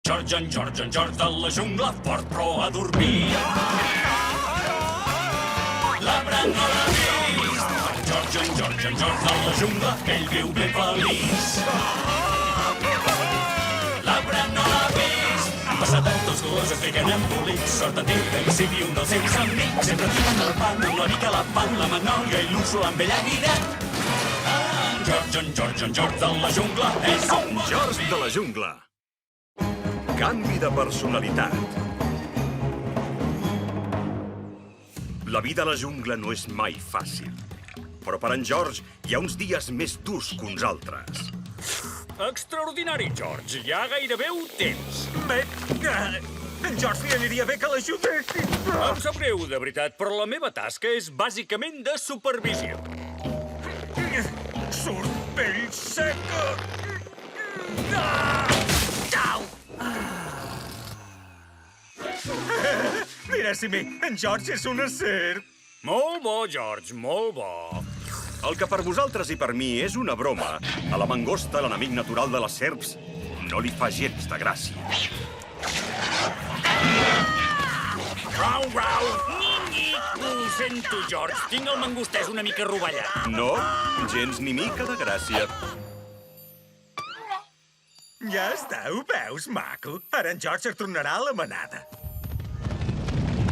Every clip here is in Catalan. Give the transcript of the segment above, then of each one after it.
En George de la jungla, fort però a dormir. L'arbre no l'ha vist. En George de la jungla, ell viu ben feliç. L'arbre no l'ha vist. Han passat tots colors, es fiquen embolits. Sort en Tinta i si viu dels seus amics. Sempre tiren el pan amb la mica, la pan, la magnòlia i l'úrsula amb ell aniran. En George de la jungla és un bon George de la jungla. Canvi de personalitat. La vida a la jungla no és mai fàcil. Però per en George hi ha uns dies més durs que uns altres. Extraordinari, George. Ja gairebé ho tens. Bé, en George li aniria bé que l'ajudessi. Em sap greu, de veritat, però la meva tasca és bàsicament de supervisió. Surt pell seca. Au! Mira, Simi, en George és una serp. Molt bo, George, molt bo. El que per vosaltres i per mi és una broma, a la mangosta, l'enemic natural de les serps, no li fa gens de gràcia. Rau, rau, ningui. Ho sento, George, tinc el mangostès una mica rovellat. No, gens ni mica de gràcia. Ja està, ho veus, maco? Ara en George es tornarà a la manada.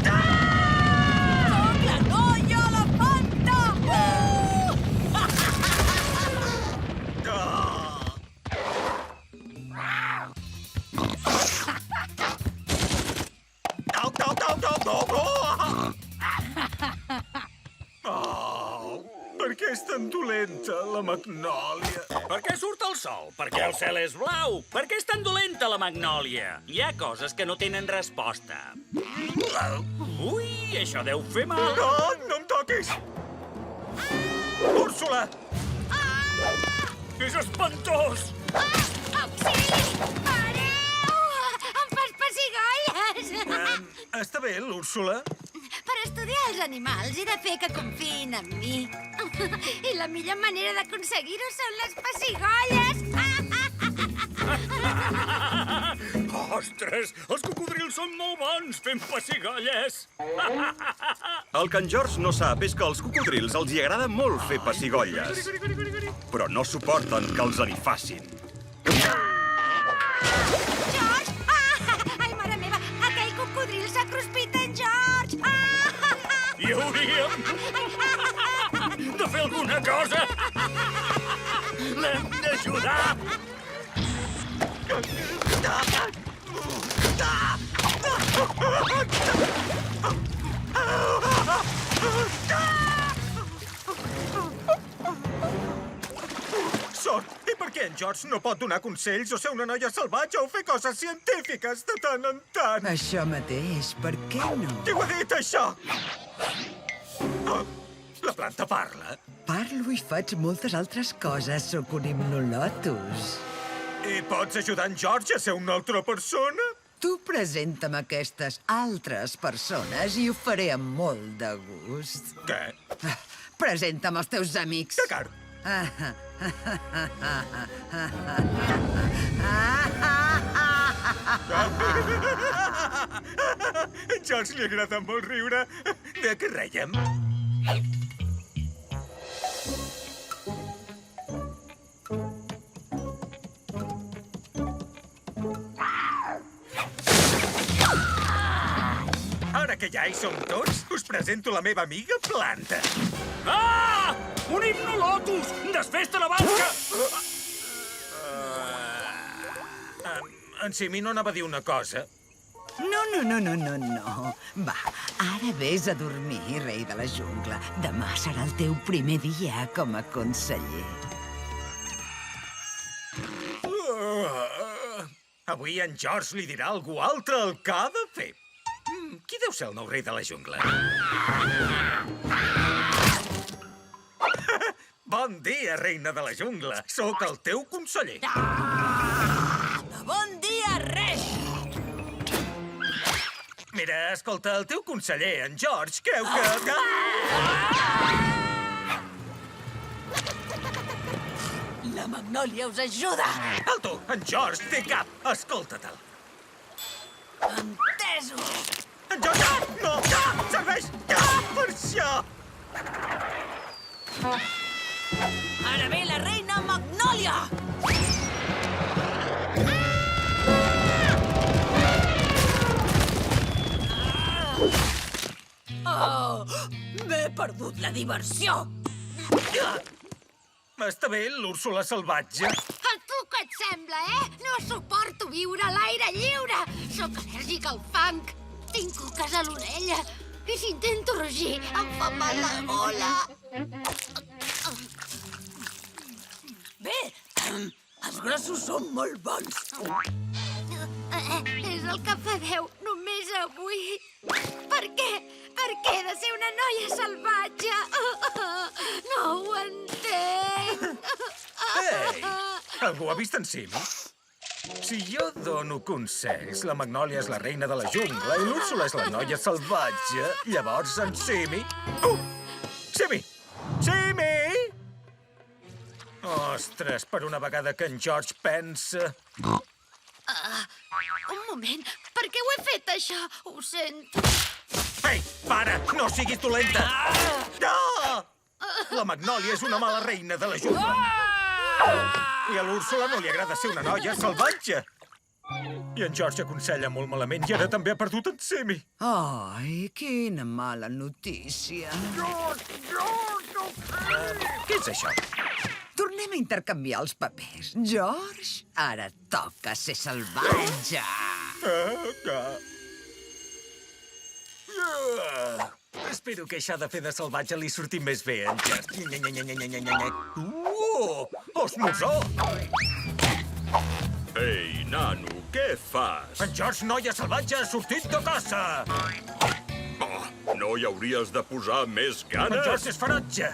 Soc la noia elefanta! Per què és tan dolenta, la Magnòlia? Per què surt el sol? Per què el cel és blau? Per què és tan dolenta la magnòlia? Hi ha coses que no tenen resposta. Ui, això deu fer mal. No, no em toquis! Úrsula! És espantós! Auxili! Pareu! Em fas pessigolles! Està bé, l'Úrsula? Per estudiar els animals he de fer que confiïn en mi. I la millor manera d'aconseguir-ho són les pessigolles! Ostres, els cocodrils són molt bons fent pessigolles! El que en George no sap és que als cocodrils els hi agrada molt fer pessigolles, però no suporten que els en hi facin. George! Ai, mare meva! Aquell cocodril s'ha cruspit en George! Hi hauríem de fer alguna cosa! L'hem d'ajudar! Sort! I per què en George no pot donar consells o ser una noia salvatge o fer coses científiques de tant en tant? Això mateix, per què no? Qui ho ha dit, això? Oh, la planta parla. Parlo i faig moltes altres coses, sóc un himnolotus. I pots ajudar en George a ser una altra persona? Tu presenta'm aquestes altres persones i ho faré amb molt de gust. Què? Presenta'm els teus amics. Que car? En George li agrada molt riure. De què reiem? Ara que ja hi som tots, us presento la meva amiga Planta. Ah! Un himnolotus! Desfés-te la banca! En Simi no anava a dir una cosa. No. Va, ara vés a dormir, rei de la jungla. Demà serà el teu primer dia com a conseller. Avui en George li dirà algú altre el que ha de fer. Qui deu ser el nou rei de la jungla? Bon dia, reina de la jungla. Sóc el teu conseller. Bon dia, rei! Mira, escolta, el teu conseller, en George, creu que... La Magnòlia us ajuda! Alto, en George té cap. Escolta-te'l. Entesos! En George! No! Ja! Serveix! Ja! Per això! Ara ve la reina Magnòlia! Oh, m'he perdut la diversió! Està bé, l'Úrsula salvatge. A tu què et sembla, eh? No suporto viure a l'aire lliure. Sóc al·lèrgic al fang. Tinc cuques a l'orella. I si intento rugir, em fa mal la gola. Bé, els grossos són molt bons. És el que fa veu només avui. Per què? Per què he de ser una noia salvatge? No ho entenc. Ei! Algú ha vist en Simi? Si jo dono consells, la Magnòlia és la reina de la jungla i l'Úrsula és la noia salvatge, llavors en Simi... Simi! Simi! Ostres, per una vegada que en George pensa... Un moment, per què ho he fet, això? Ho sento. Ei, para! No siguis dolenta! No! La Magnòlia és una mala reina de la jungla. I a l'Úrsula no li agrada ser una noia salvatge. I en George aconsella molt malament i ara també ha perdut en Simi. Ai, quina mala notícia. Què és això? Tornem a intercanviar els papers. George, ara toca ser salvatge. Espero que això de fer de salvatge li surti més bé, en George. Osmosó! Ei, nano, què fas? En George, noia salvatge, ha sortit de casa! Oh, no hi hauries de posar més En ganes? George és ferotge!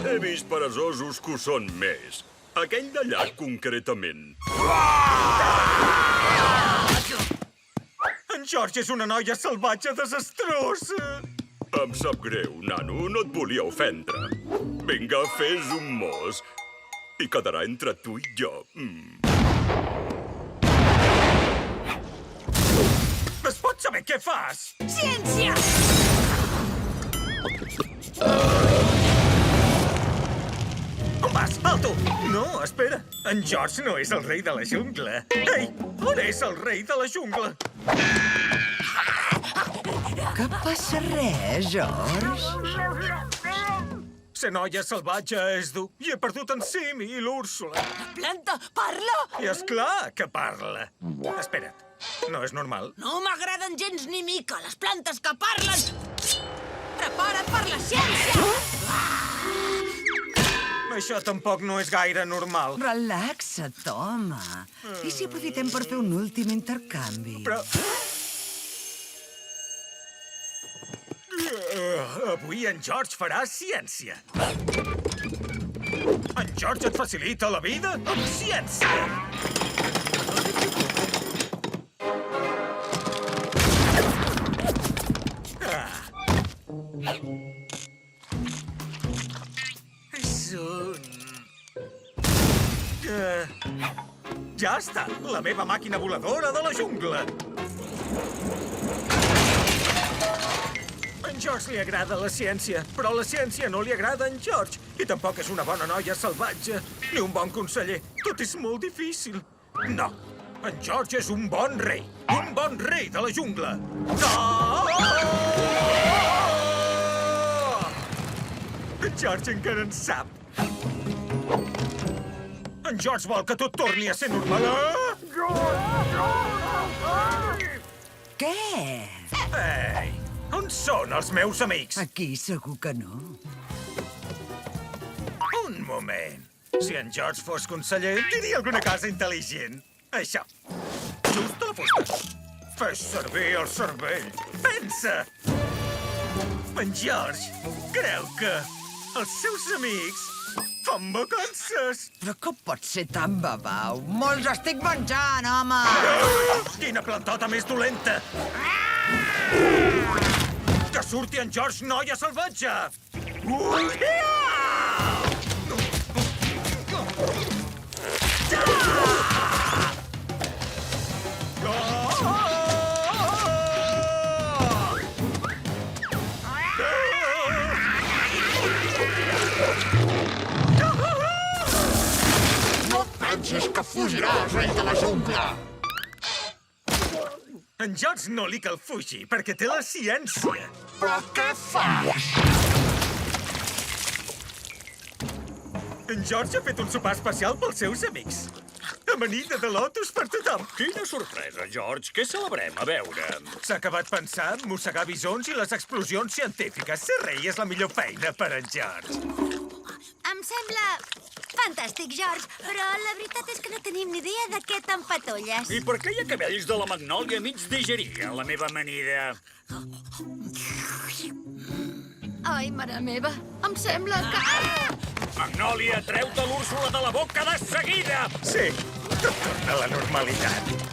He vist peresosos que ho són més. Aquell d'allà, concretament. En George és una noia salvatge desastrosa! Em sap greu, nano, no et volia ofendre. Vinga, fes un mos. I quedarà entre tu i jo. Es pot saber què fas? Ciència! On vas? Alto! No, espera. En George no és el rei de la jungla. Ei, on és el rei de la jungla? Que passa res, George? Ser noia salvatge és dur. I he perdut en Simi i l'Úrsula. La planta parla? I és clar que parla. Espera't, no és normal. No m'agraden gens ni mica les plantes que parlen. Prepara't per la ciència! Això tampoc no és gaire normal. Relaxa't, home. I si aprofitem per fer un últim intercanvi? Però... avui en George farà ciència. En George et facilita la vida amb ciència. És un... ja està, la meva màquina voladora de la jungla. A en George li agrada la ciència, però la ciència no li agrada a en George. I tampoc és una bona noia salvatge, ni un bon conseller. Tot és molt difícil. No, en George és un bon rei de la jungla. No! En George encara en sap. En George vol que tot torni a ser normal. Què? Ei, on són els meus amics? Aquí segur que no. Un moment. Si en George fos conseller, diria alguna cosa intel·ligent. Això. Just a la fusta. Fes servir el cervell. Pensa! En George creu que els seus amics fan vacances. Però com pot ser tan babau? Molts estic menjant, home! Quina plantota més dolenta! Que surti en George, noia salvatge! penses que fugiràs, rei de la jungla? En George no li cal fugir, perquè té la ciència. Però què fas? En George ha fet un sopar especial pels seus amics. Amanida de lotus per tothom. Quina sorpresa, George. Què celebrem? A veure... S'ha acabat pensant en mossegar bisons i les explosions científiques. Ser rei és la millor feina per en George. Em sembla fantàstic, George, però la veritat és que no tenim ni idea de què t'empatolles. I per què hi ha cabells de la Magnòlia mig digerir a la meva amanida? Ai, mare meva, em sembla que... Magnòlia, treu-te l'Úrsula de la boca de seguida! Sí, tot torna a la normalitat.